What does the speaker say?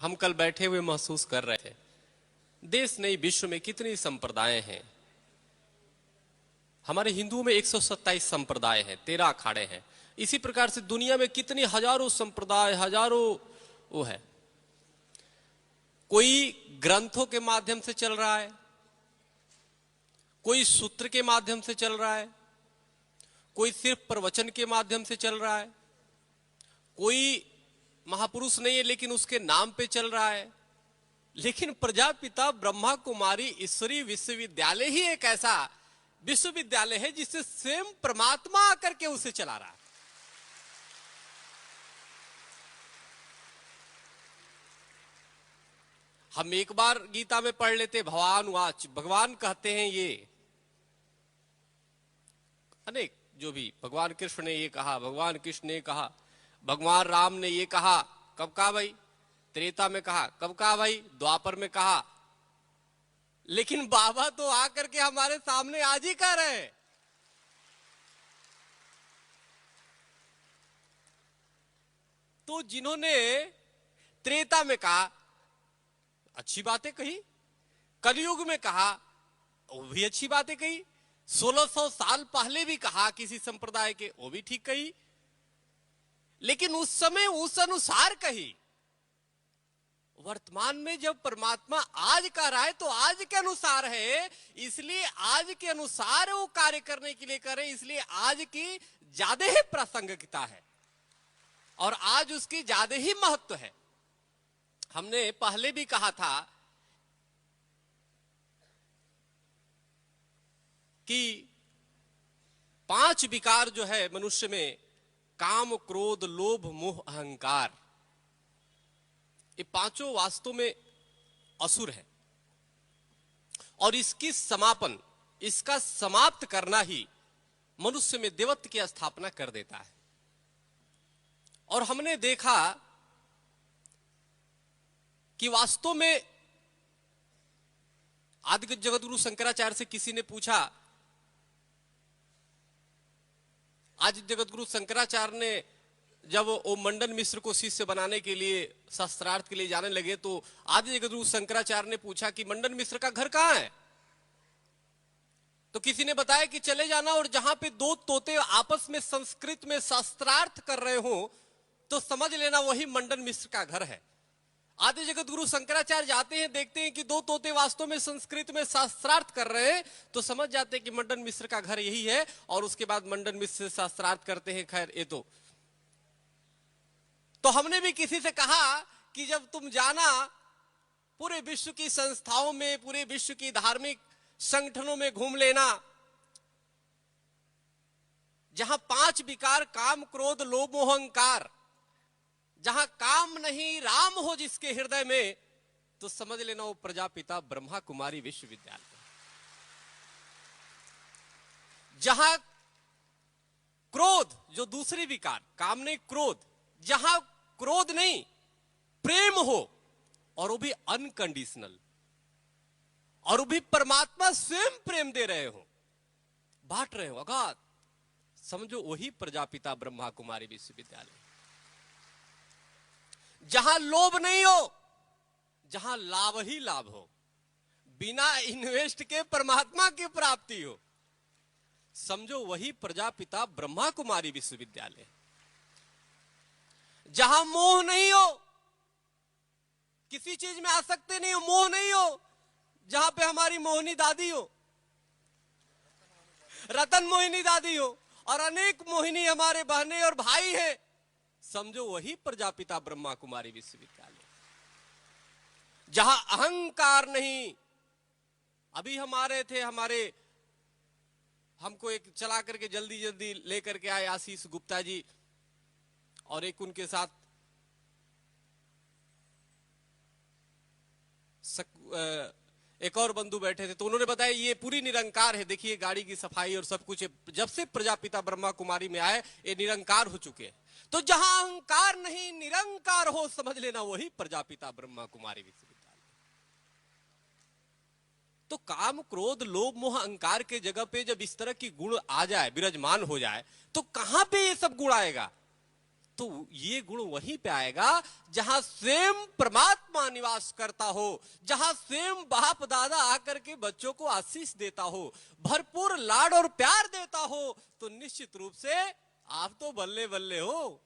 हम कल बैठे हुए महसूस कर रहे थे, देश नहीं विश्व में कितनी संप्रदाय हैं। हमारे हिंदुओं में 127 संप्रदाय हैं, 13 अखाड़े हैं। इसी प्रकार से दुनिया में कितनी हजारों संप्रदाय, हजारों वो है। कोई ग्रंथों के माध्यम से चल रहा है, कोई सूत्र के माध्यम से चल रहा है, कोई सिर्फ प्रवचन के माध्यम से चल रहा है, कोई महापुरुष नहीं है लेकिन उसके नाम पे चल रहा है। लेकिन प्रजापिता ब्रह्मा कुमारी ईश्वरीय विश्वविद्यालय ही एक ऐसा विश्वविद्यालय है जिससे स्वयं परमात्मा आकर के उसे चला रहा है। हम एक बार गीता में पढ़ लेते, भगवान वाच, भगवान कहते हैं ये अनेक, जो भी भगवान कृष्ण ने ये कहा, भगवान कृष्ण ने कहा, भगवान राम ने ये कहा। कब कहा भाई? त्रेता में कहा। कब कहा भाई? द्वापर में कहा। लेकिन बाबा तो आकर के हमारे सामने आज ही कह रहे हैं। तो जिन्होंने त्रेता में कहा अच्छी बातें कही, कलयुग में कहा वो भी अच्छी बातें कही, 1600 साल पहले भी कहा किसी संप्रदाय के, वो भी ठीक कही, लेकिन उस समय उस अनुसार कही। वर्तमान में जब परमात्मा आज कह रहा है तो आज के अनुसार है, इसलिए आज के अनुसार वो कार्य करने के लिए करे, इसलिए आज की ज्यादा ही प्रासंगिकता है और आज उसकी ज्यादा ही महत्व है। हमने पहले भी कहा था कि 5 विकार जो है मनुष्य में, काम, क्रोध, लोभ, मोह, अहंकार, ये पांचों वास्तव में असुर है और इसकी समापन, इसका समाप्त करना ही मनुष्य में देवत्व की स्थापना कर देता है। और हमने देखा कि वास्तव में आदि जगतगुरु शंकराचार्य से किसी ने पूछा, आज जगतगुरु शंकराचार्य ने जब वो मंडन मिश्र को शिष्य बनाने के लिए, शास्त्रार्थ के लिए जाने लगे, तो आदि जगतगुरु शंकराचार्य ने पूछा कि मंडन मिश्र का घर कहां है? तो किसी ने बताया कि चले जाना और जहां पे 2 तोते आपस में संस्कृत में शास्त्रार्थ कर रहे हो तो समझ लेना वही मंडन मिश्र का घर है। आदि जगतगुरु शंकराचार्य जाते हैं, देखते हैं कि 2 तोते वास्तव में संस्कृत में शास्त्रार्थ कर रहे हैं, तो समझ जाते हैं कि मंडन मिश्र का घर यही है। और उसके बाद मंडन मिश्र शास्त्रार्थ करते हैं। खैर ये तो हमने भी किसी से कहा कि जब तुम जाना पूरे विश्व की संस्थाओं में, पूरे विश्व की धार्मिक संगठनों में घूम लेना, जहां 5 विकार, काम, क्रोध, लोभ, मोह, अहंकार, जहां काम नहीं राम हो जिसके हृदय में, तो समझ लेना वो प्रजापिता ब्रह्मा कुमारी विश्वविद्यालय। जहां क्रोध, जो दूसरी विकार, काम नहीं क्रोध, जहां क्रोध नहीं प्रेम हो, और वो भी अनकंडीशनल, और वो भी परमात्मा स्वयं प्रेम दे रहे हो, बांट रहे हो अगाध, समझो वही प्रजापिता ब्रह्मा कुमारी विश्वविद्यालय। जहां लोभ नहीं हो, जहां लाभ ही लाभ हो, बिना इन्वेस्ट के परमात्मा की प्राप्ति हो, समझो वही प्रजापिता ब्रह्मा कुमारी विश्वविद्यालय। जहां मोह नहीं हो, किसी चीज में आसक्ति नहीं हो, मोह नहीं हो, जहां पे हमारी मोहिनी दादी हो, रतन मोहिनी दादी हो, और अनेक मोहिनी हमारे बहनें और भाई हैं, समझो वही प्रजापिता ब्रह्मा कुमारी विश्वविद्यालय। जहां अहंकार नहीं, अभी हमारे थे, हमको एक चला करके जल्दी जल्दी लेकर के आए आशीष गुप्ता जी, और एक उनके साथ एक और बंधु बैठे थे, तो उन्होंने बताया ये पूरी निरंकार है, देखिए गाड़ी की सफाई और सब कुछ, जब से प्रजापिता ब्रह्मा कुमारी में आए ये निरंकार हो चुके हैं। तो जहां अहंकार नहीं निरंकार हो, समझ लेना वही प्रजापिता ब्रह्मा कुमारी विश्वविद्यालय। तो काम, क्रोध, लोभ, मोह, अहंकार के जगह पे जब इस तरह की गुण आ जाए, विराजमान हो जाए, तो कहां पे ये सब गुण आएगा? तो ये गुण वहीं पे आएगा जहां स्वयं परमात्मा परमात्मा निवास करता हो, जहां स्वयं बाप दादा आकर के बच्चों को आशीष देता हो, भरपूर लाड और प्यार देता हो, तो निश्चित रूप से आप तो बल्ले बल्ले हो।